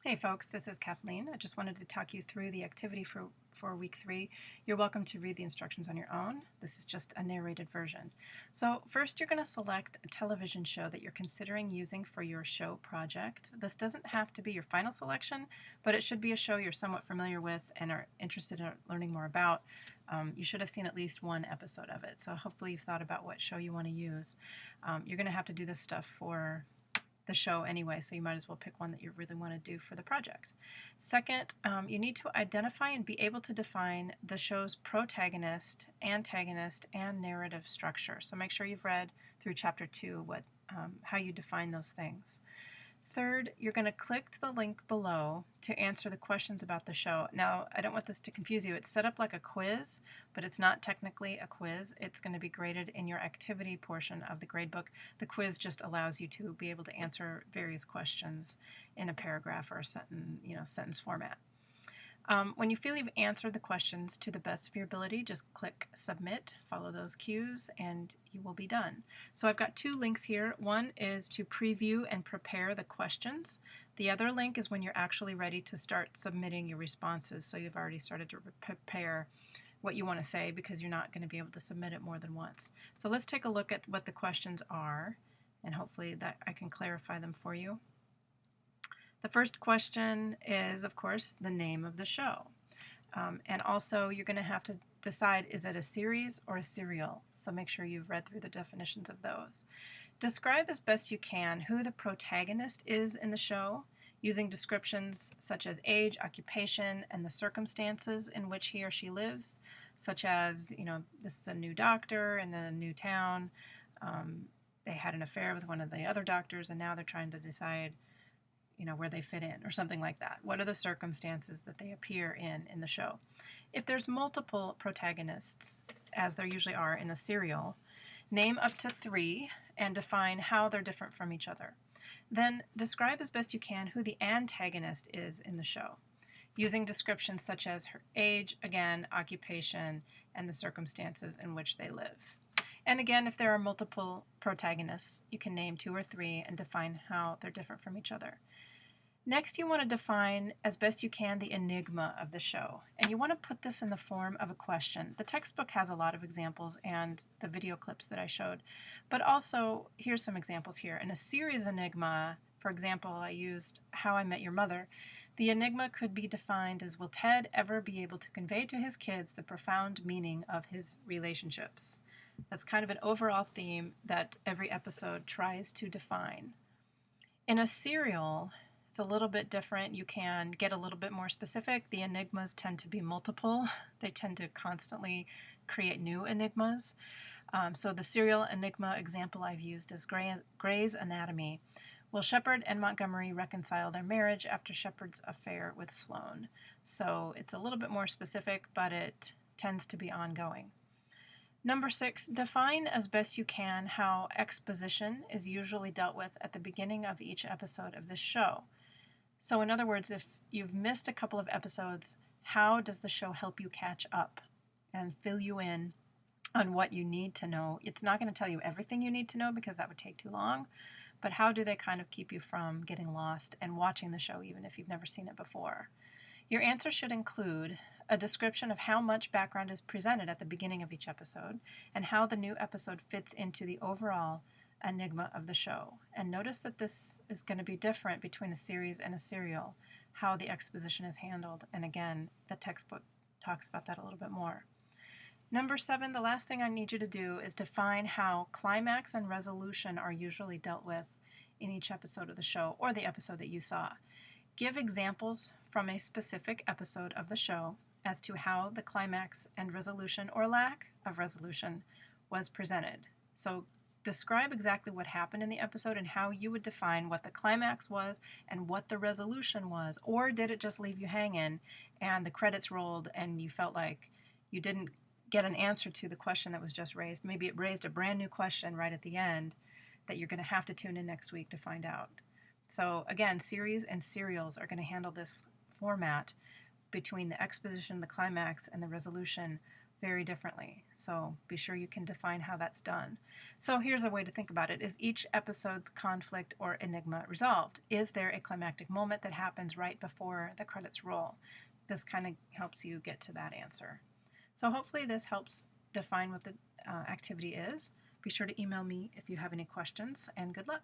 Hey folks, this is Kathleen. I just wanted to talk you through the activity for week 3. You're welcome to read the instructions on your own. This is just a narrated version. So first you're going to select a television show that you're considering using for your show project. This doesn't have to be your final selection, but it should be a show you're somewhat familiar with and are interested in learning more about. You should have seen at least one episode of it, so hopefully you've thought about what show you want to use. You're going to have to do this stuff for the show anyway, so you might as well pick one that you really want to do for the project. Second, you need to identify and be able to define the show's protagonist, antagonist, and narrative structure. So make sure you've read through chapter 2 how you define those things. Third, you're going to click the link below to answer the questions about the show. Now, I don't want this to confuse you. It's set up like a quiz, but it's not technically a quiz. It's going to be graded in your activity portion of the gradebook. The quiz just allows you to be able to answer various questions in a paragraph or a sentence format. When you feel you've answered the questions to the best of your ability, just click submit, follow those cues, and you will be done. So I've got 2 links here. One is to preview and prepare the questions. The other link is when you're actually ready to start submitting your responses. So you've already started to prepare what you want to say because you're not going to be able to submit it more than once. So let's take a look at what the questions are, and hopefully that I can clarify them for you. The first question is, of course, the name of the show. And also, you're going to have to decide, is it a series or a serial? So make sure you've read through the definitions of those. Describe as best you can who the protagonist is in the show, using descriptions such as age, occupation, and the circumstances in which he or she lives, such as, this is a new doctor in a new town. They had an affair with one of the other doctors, and now they're trying to decide where they fit in, or something like that. What are the circumstances that they appear in the show? If there's multiple protagonists, as there usually are in a serial, name up to 3 and define how they're different from each other. Then describe as best you can who the antagonist is in the show, using descriptions such as her age, again, occupation, and the circumstances in which they live. And again, if there are multiple protagonists, you can name 2 or 3 and define how they're different from each other. Next, you want to define as best you can the enigma of the show, and you want to put this in the form of a question. The textbook has a lot of examples and the video clips that I showed, but also here's some examples here. In a series enigma, for example, I used How I Met Your Mother. The enigma could be defined as, will Ted ever be able to convey to his kids the profound meaning of his relationships? That's kind of an overall theme that every episode tries to define. In a serial, it's a little bit different. You can get a little bit more specific. The enigmas tend to be multiple. They tend to constantly create new enigmas. So the serial enigma example I've used is Grey's Anatomy. Will Shepard and Montgomery reconcile their marriage after Shepard's affair with Sloane? So it's a little bit more specific, but it tends to be ongoing. Number 6, define as best you can how exposition is usually dealt with at the beginning of each episode of this show. So in other words, if you've missed a couple of episodes, how does the show help you catch up and fill you in on what you need to know? It's not going to tell you everything you need to know because that would take too long, but how do they kind of keep you from getting lost and watching the show even if you've never seen it before? Your answer should include a description of how much background is presented at the beginning of each episode and how the new episode fits into the overall enigma of the show. And notice that this is going to be different between a series and a serial, how the exposition is handled. And again, the textbook talks about that a little bit more. Number 7, the last thing I need you to do is define how climax and resolution are usually dealt with in each episode of the show or the episode that you saw. Give examples from a specific episode of the show as to how the climax and resolution or lack of resolution was presented. So describe exactly what happened in the episode and how you would define what the climax was and what the resolution was. Or did it just leave you hanging and the credits rolled and you felt like you didn't get an answer to the question that was just raised? Maybe it raised a brand new question right at the end that you're going to have to tune in next week to find out. So again, series and serials are going to handle this format between the exposition, the climax, and the resolution very differently. So be sure you can define how that's done. So here's a way to think about it. Is each episode's conflict or enigma resolved? Is there a climactic moment that happens right before the credits roll? This kind of helps you get to that answer. So hopefully this helps define what the activity is. Be sure to email me if you have any questions, and good luck.